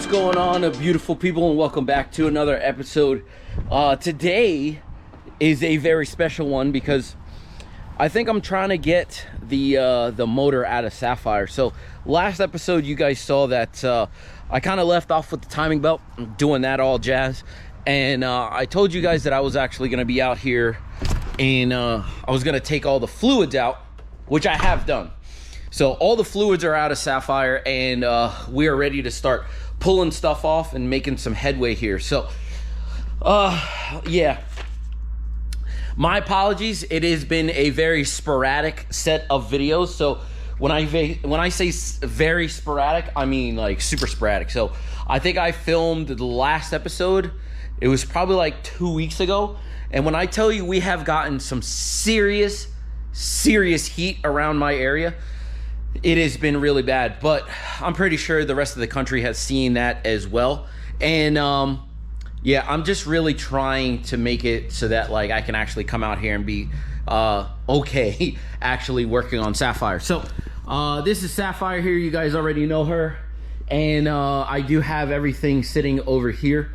What's going on, beautiful people, and welcome back to another episode. Today is a very special one because I think I'm trying to get the motor out of Saphire. So last episode you guys saw that I kind of left off with the timing belt, doing that all jazz, and I told you guys that I was actually going to be out here and I was going to take all the fluids out, which I have done. So all the fluids are out of Saphire, and we are ready to start pulling stuff off and making some headway here. So yeah, my apologies. It has been a very sporadic set of videos. So when I say very sporadic, I mean like super sporadic. So I think I filmed the last episode, it was probably like 2 weeks ago, and when I tell you we have gotten some serious heat around my area, it has been really bad. But I'm pretty sure the rest of the country has seen that as well. And yeah, I'm just really trying to make it so that like I can actually come out here and be okay actually working on Saphire. So this is Saphire here. You guys already know her, and I do have everything sitting over here.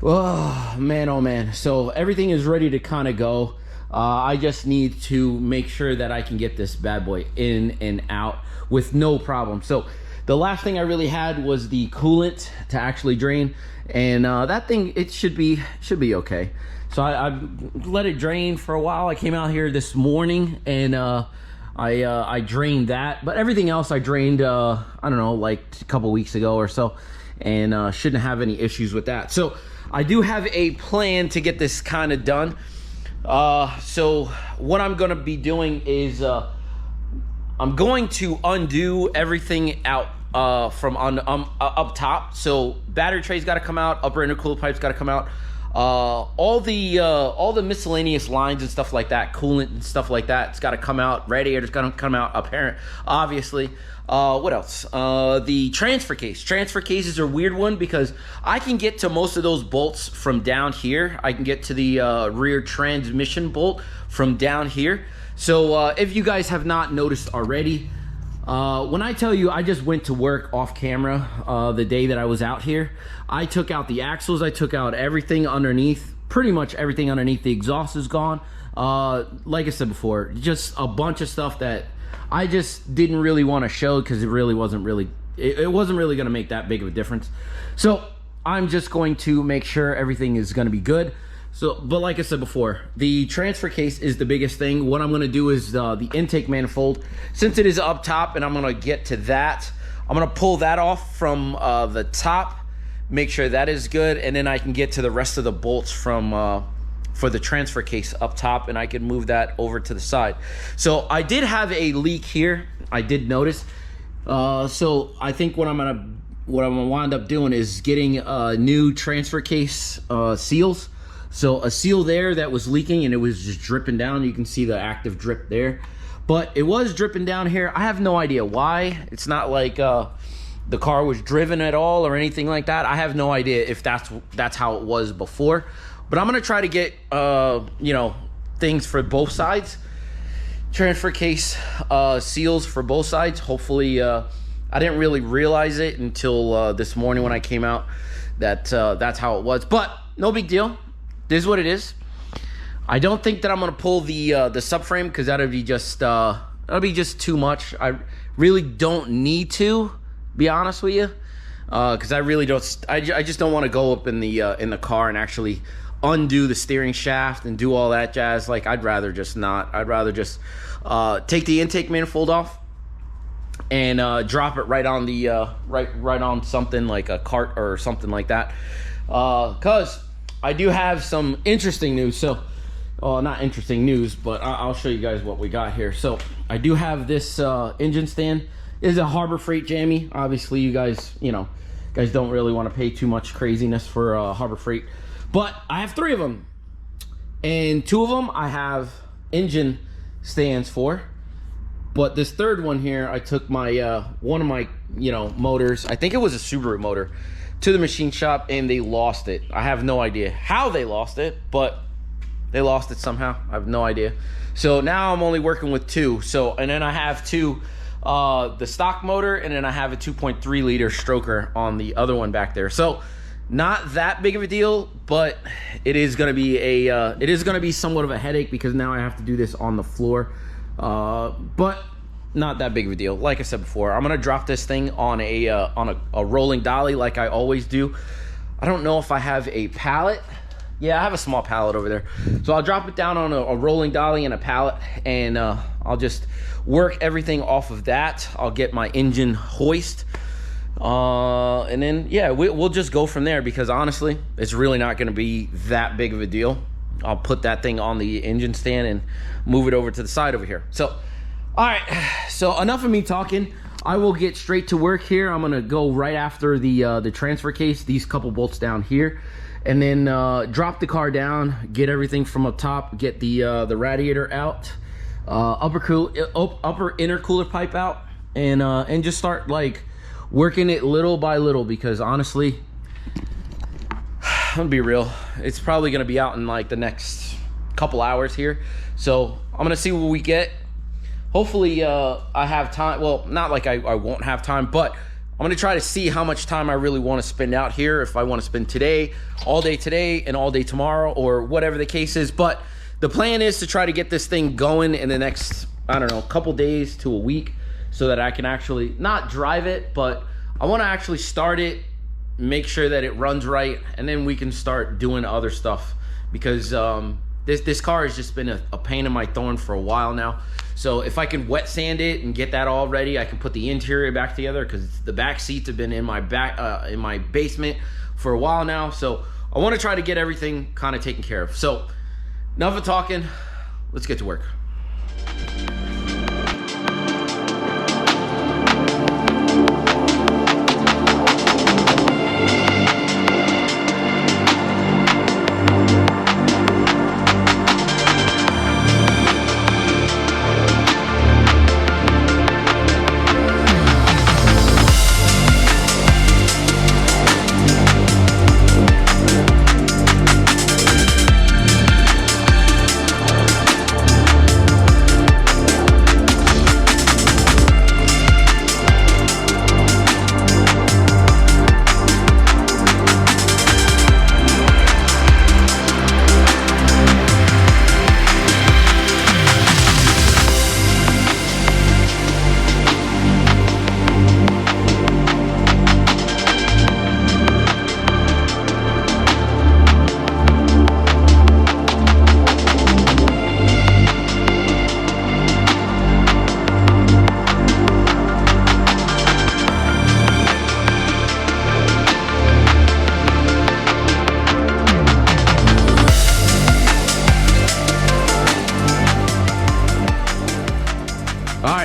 Oh man, so everything is ready to kind of go. I just need to make sure that I can get this bad boy in and out with no problem. So the last thing I really had was the coolant to actually drain, and that thing, it should be okay. So I let it drain for a while. I came out here this morning and I drained that, but everything else I drained I don't know, like a couple weeks ago or so, and shouldn't have any issues with that. So I do have a plan to get this kind of done. So what I'm going to be doing is I'm going to undo everything out from up top. So battery tray's got to come out, upper intercooler pipe's got to come out, all the miscellaneous lines and stuff like that, coolant and stuff like that, it's got to come out. Radiator's got to come out, apparent, obviously. What else? The transfer cases are a weird one because I can get to most of those bolts from down here. I can get to the rear transmission bolt from down here. So if you guys have not noticed already, when I tell you I just went to work off camera the day that I was out here, I took out the axles, I took out everything underneath, pretty much everything underneath. The exhaust is gone. Like I said before, just a bunch of stuff that I just didn't really want to show because it wasn't really going to make that big of a difference. So I'm just going to make sure everything is going to be good. So, but like I said before, the transfer case is the biggest thing. What I'm going to do is the intake manifold, since it is up top, and I'm going to get to that, I'm going to pull that off from the top, make sure that is good, and then I can get to the rest of the bolts from for the transfer case up top, and I can move that over to the side. So I did have a leak here, I did notice. So I think what I'm gonna wind up doing is getting new transfer case seals. So a seal there that was leaking and it was just dripping down. You can see the active drip there, but it was dripping down here. I have no idea why. It's not like the car was driven at all or anything like that. I have no idea if that's how it was before. But I'm gonna try to get you know, things for both sides, transfer case seals for both sides. Hopefully I didn't really realize it until this morning when I came out that that's how it was, but no big deal. This is what it is. I don't think that I'm gonna pull the subframe because that'll be just too much. I really don't need to, be honest with you, because I really don't. I just don't want to go up in the car and actually undo the steering shaft and do all that jazz. Like, I'd rather just not. I'd rather just take the intake manifold off and drop it right on the right on something like a cart or something like that, because I do have some interesting news. So not interesting news, but I'll show you guys what we got here. So I do have this engine stand. It is a Harbor Freight jammy. Obviously you guys don't really want to pay too much craziness for Harbor Freight, but I have 3 of them, and 2 of them I have engine stands for. But this third one here, I took my one of my motors, I think it was a Subaru motor, to the machine shop, and they lost it. I have no idea how they lost it, but they lost it somehow. I have no idea. So now I'm only working with 2. So, and then I have 2 the stock motor, and then I have a 2.3 liter stroker on the other one back there. So not that big of a deal, but it is going to be somewhat of a headache because now I have to do this on the floor. But not that big of a deal. Like I said before, I'm going to drop this thing on a rolling dolly like I always do. I don't know if I have a pallet. Yeah, I have a small pallet over there. So I'll drop it down on a rolling dolly and a pallet, and I'll just work everything off of that. I'll get my engine hoist. And then, yeah, we'll just go from there because honestly, it's really not going to be that big of a deal. I'll put that thing on the engine stand and move it over to the side over here. So, all right, so enough of me talking. I will get straight to work here. I'm going to go right after the transfer case, these couple bolts down here. And then drop the car down, get everything from up top, get the radiator out, upper intercooler pipe out, and just start like working it little by little because honestly, I'm gonna be real, it's probably gonna be out in like the next couple hours here. So I'm gonna see what we get. Hopefully I have time. Well, not like I won't have time, but I'm gonna try to see how much time I really want to spend out here. If I want to spend today, all day today and all day tomorrow, or whatever the case is. But the plan is to try to get this thing going in the next, I don't know, couple days to a week, so that I can actually not drive it, but I want to actually start it, make sure that it runs right, and then we can start doing other stuff because this car has just been a pain in my thorn for a while now. So if I can wet sand it and get that all ready, I can put the interior back together because the back seats have been in my basement for a while now. So I want to try to get everything kind of taken care of. So enough of talking, let's get to work.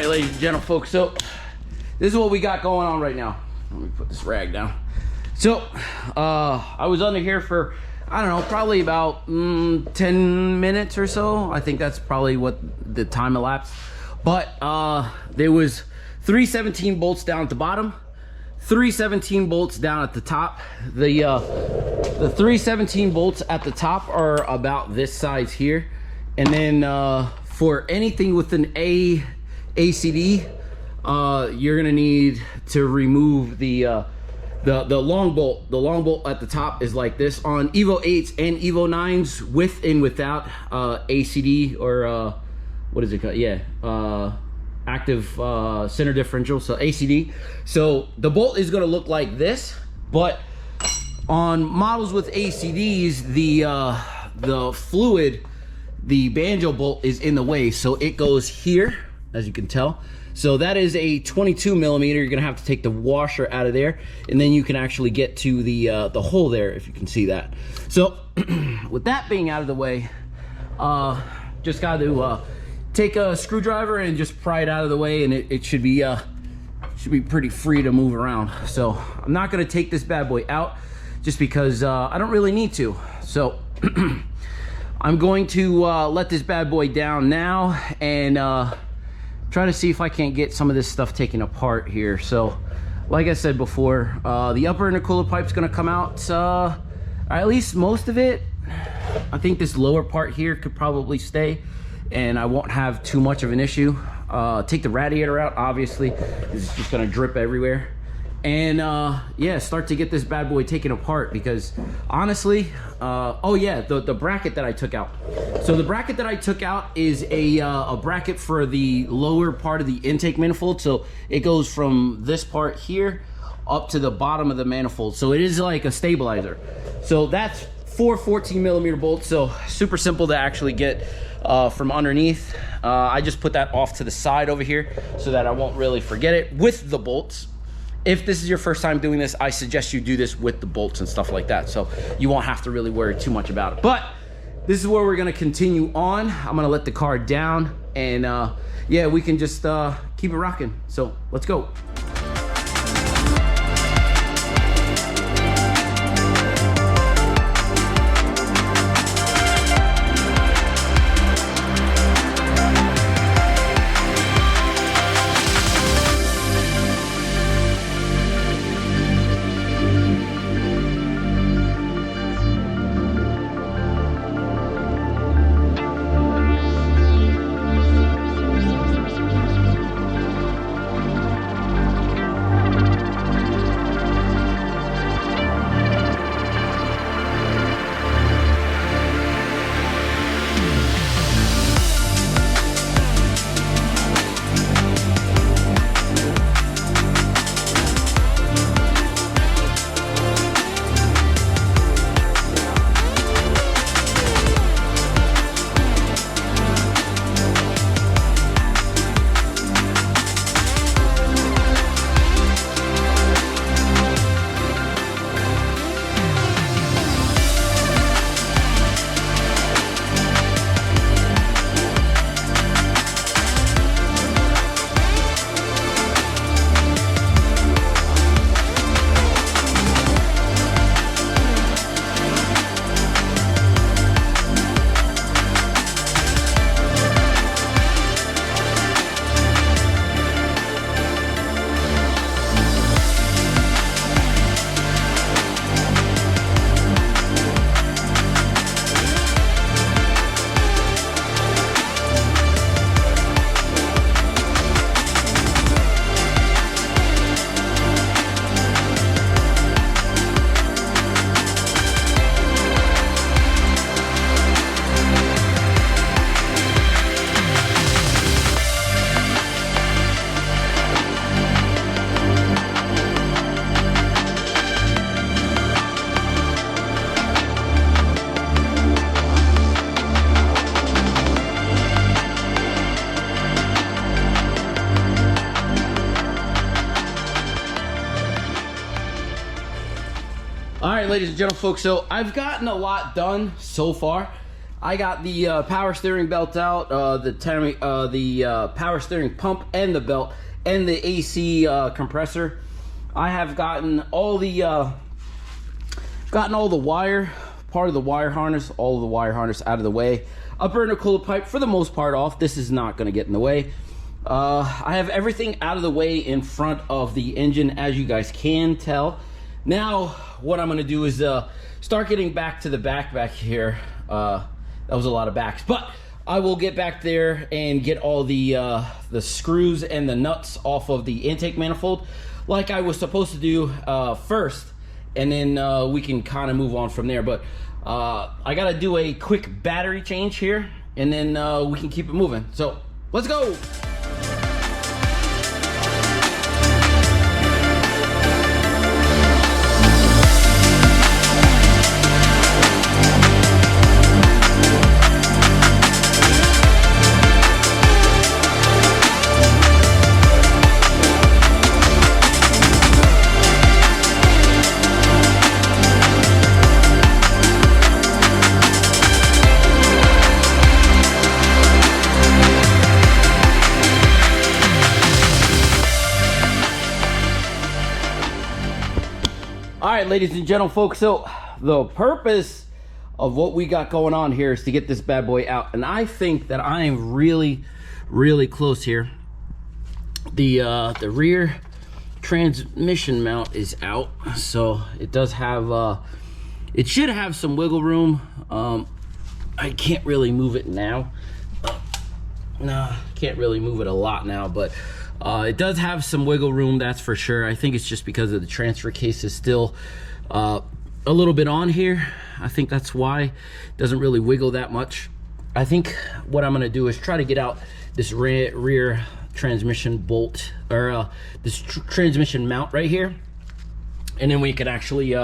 Ladies and gentlemen, folks, so this is what we got going on right now. Let me put this rag down. So I was under here for, I don't know, probably about 10 minutes or so. I think that's probably what the time elapsed. But there was 317 bolts down at the bottom, 317 bolts down at the top. The 317 bolts at the top are about this size here, and then for anything with an ACD, you're gonna need to remove the long bolt. The long bolt at the top is like this on Evo 8s and Evo 9s, with and without ACD, or what is it called? Yeah, active center differential, so ACD. So the bolt is gonna look like this, but on models with ACDs, the fluid, the banjo bolt is in the way, so it goes here, as you can tell. So that is a 22 millimeter. You're gonna have to take the washer out of there, and then you can actually get to the hole there, if you can see that. So with that being out of the way, just got to take a screwdriver and just pry it out of the way, and it should be pretty free to move around. So I'm not gonna take this bad boy out just because I don't really need to. So I'm going to let this bad boy down now and try to see if I can't get some of this stuff taken apart here. So like I said before, the upper intercooler pipe's gonna come out, at least most of it. I think this lower part here could probably stay, and I won't have too much of an issue. take the radiator out. Obviously, it's just gonna drip everywhere. And yeah, start to get this bad boy taken apart, because honestly, oh yeah, the bracket that I took out. So the bracket that I took out is a bracket for the lower part of the intake manifold. So it goes from this part here up to the bottom of the manifold. So it is like a stabilizer. So that's 4 14mm bolts. So super simple to actually get from underneath. I just put that off to the side over here so that I won't really forget it with the bolts. If this is your first time doing this, I suggest you do this with the bolts and stuff like that, so you won't have to really worry too much about it. But this is where we're gonna continue on. I'm gonna let the car down, and yeah, we can just keep it rocking. So let's go. All right, ladies and gentlemen, folks, so I've gotten a lot done so far. I got the power steering belt out, the power steering pump and the belt, and the AC compressor. I have gotten all the wire, part of the wire harness, all of the wire harness out of the way. Upper intercooler pipe, for the most part, off. This is not going to get in the way. I have everything out of the way in front of the engine, as you guys can tell. Now, what I'm going to do is start getting back to the back here. That was a lot of backs, but I will get back there and get all the screws and the nuts off of the intake manifold like I was supposed to do first, and then we can kind of move on from there. But I got to do a quick battery change here, and then we can keep it moving. So let's go. All right, ladies and gentlemen, folks, so the purpose of what we got going on here is to get this bad boy out, and I think that I am really close here. The rear transmission mount is out, so it does have it should have some wiggle room. I can't really move it now. Nah, can't really move it a lot now, but it does have some wiggle room, that's for sure. I think it's just because of the transfer case is still a little bit on here. I think that's why it doesn't really wiggle that much. I think what I'm gonna do is try to get out this rear transmission bolt, or this transmission mount right here, and then we could actually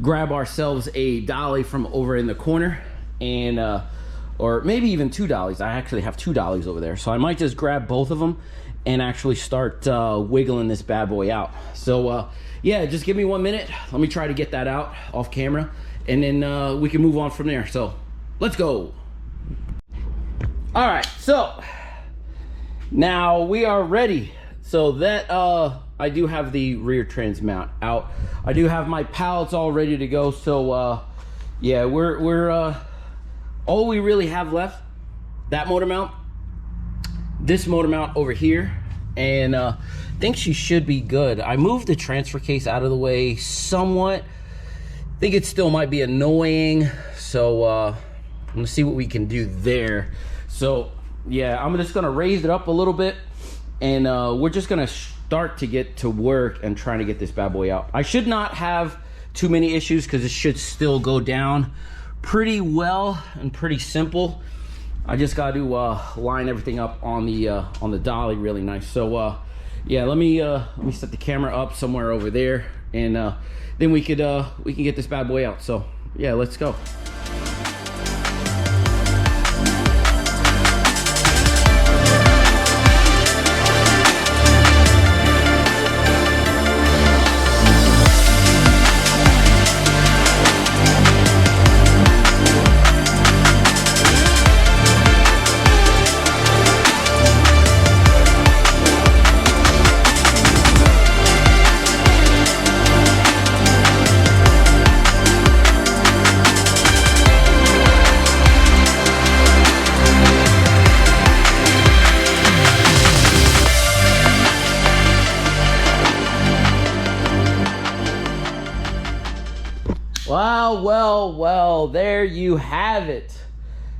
grab ourselves a dolly from over in the corner, and or maybe even 2 dollies. I actually have 2 dollies over there, so I might just grab both of them and actually start wiggling this bad boy out. So yeah, just give me 1 minute. Let me try to get that out off camera, and then we can move on from there. So let's go. All right, so now we are ready. So that I do have the rear trans mount out. I do have my pallets all ready to go. So yeah, we're all we really have left, that motor mount, this motor mount over here, and I think she should be good. I moved the transfer case out of the way somewhat. I think it still might be annoying, so I'm gonna see what we can do there. So yeah, I'm just gonna raise it up a little bit, and we're just gonna start to get to work and trying to get this bad boy out. I should not have too many issues because it should still go down pretty well and pretty simple. I just got to line everything up on the dolly really nice. So yeah, let me set the camera up somewhere over there, and then we can get this bad boy out. So yeah, let's go. Well, there you have it.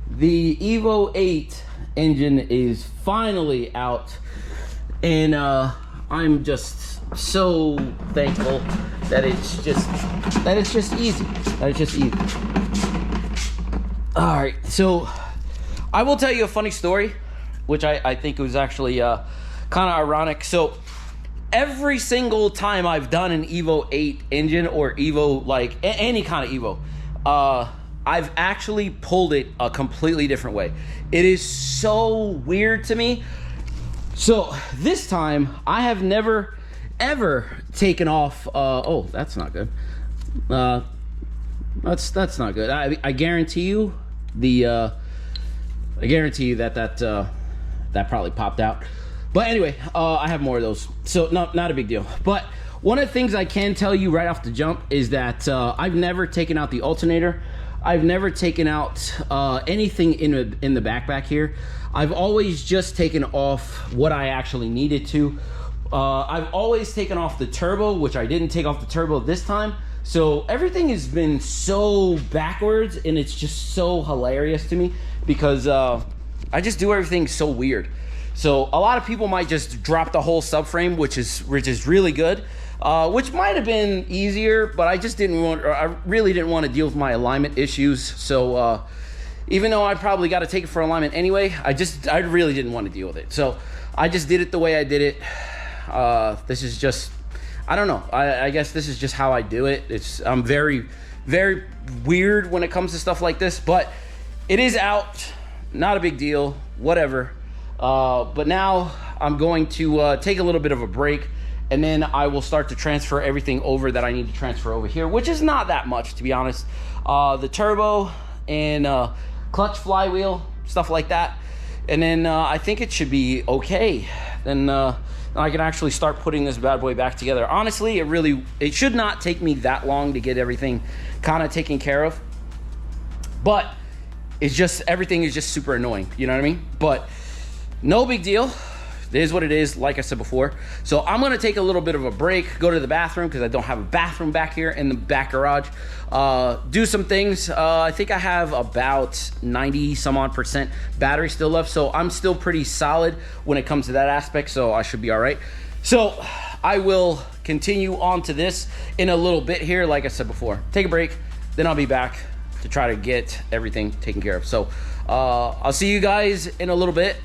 The Evo 8 engine is finally out, and I'm just so thankful that it's just easy. All right, so I will tell you a funny story, which I think was actually kind of ironic. So every single time I've done an Evo 8 engine or Evo, like any kind of Evo, I've actually pulled it a completely different way. It is so weird to me. So this time I have never ever taken off oh, that's not good. That's not good. I guarantee you that probably popped out. But anyway, I have more of those, so not a big deal. But one of the things I can tell you right off the jump is that I've never taken out the alternator. I've never taken out anything in the back here. I've always just taken off what I actually needed to. I've always taken off the turbo, which I didn't take off the turbo this time. So everything has been so backwards, and it's just so hilarious to me because I just do everything so weird. So a lot of people might just drop the whole subframe, which is really good, which might have been easier, but I just didn't want, or I really didn't want to deal with my alignment issues. So even though I probably got to take it for alignment anyway, I really didn't want to deal with it. So I just did it the way I did it. This is just, I don't know. I guess this is just how I do it. I'm very, very weird when it comes to stuff like this, but it is out. Not a big deal, whatever. But now I'm going to take a little bit of a break, and then I will start to transfer everything over that I need to transfer over here, which is not that much, to be honest. The turbo and clutch, flywheel, stuff like that. And then I think it should be okay. Then I can actually start putting this bad boy back together. Honestly, it should not take me that long to get everything kind of taken care of. But it's just, everything is just super annoying, you know what I mean? But no big deal. It is what it is, like I said before. So I'm gonna take a little bit of a break, go to the bathroom, because I don't have a bathroom back here in the back garage. Do some things. I think I have about 90 some odd % battery still left, so I'm still pretty solid when it comes to that aspect, so I should be all right. So I will continue on to this in a little bit here, like I said before. Take a break, then I'll be back to try to get everything taken care of. So I'll see you guys in a little bit.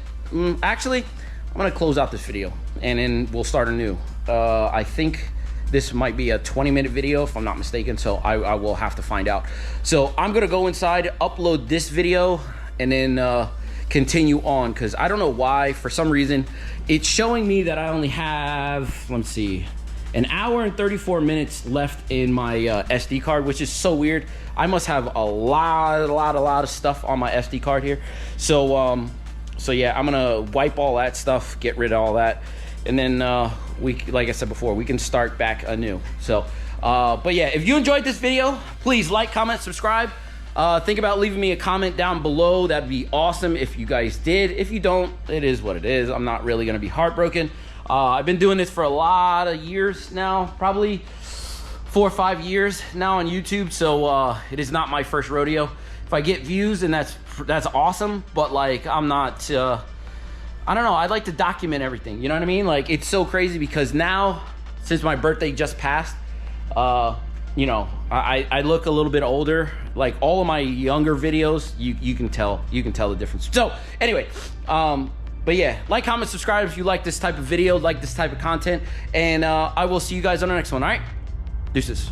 Actually, I'm gonna close out this video and then we'll start anew. I think this might be a 20-minute video if I'm not mistaken, so I will have to find out. So I'm gonna go inside, upload this video, and then continue on, because I don't know why, for some reason, it's showing me that I only have, let me see, an hour and 34 minutes left in my SD card, which is so weird. I must have a lot of stuff on my SD card here. So so yeah, I'm gonna wipe all that stuff, get rid of all that, and then like I said before, we can start back anew. So but yeah, if you enjoyed this video, please like, comment, subscribe. Think about leaving me a comment down below. That'd be awesome if you guys did. If you don't, it is what it is. I'm not really gonna be heartbroken. I've been doing this for a lot of years now, probably 4 or 5 years now on YouTube, so it is not my first rodeo. If I get views, and that's awesome, but like, I'm not, I don't know, I'd like to document everything, you know what I mean? Like, it's so crazy because now, since my birthday just passed, you know, I look a little bit older. Like, all of my younger videos, you can tell the difference. So anyway, but yeah, like, comment, subscribe if you like this type of video, like this type of content, and I will see you guys on the next one. All right, deuces.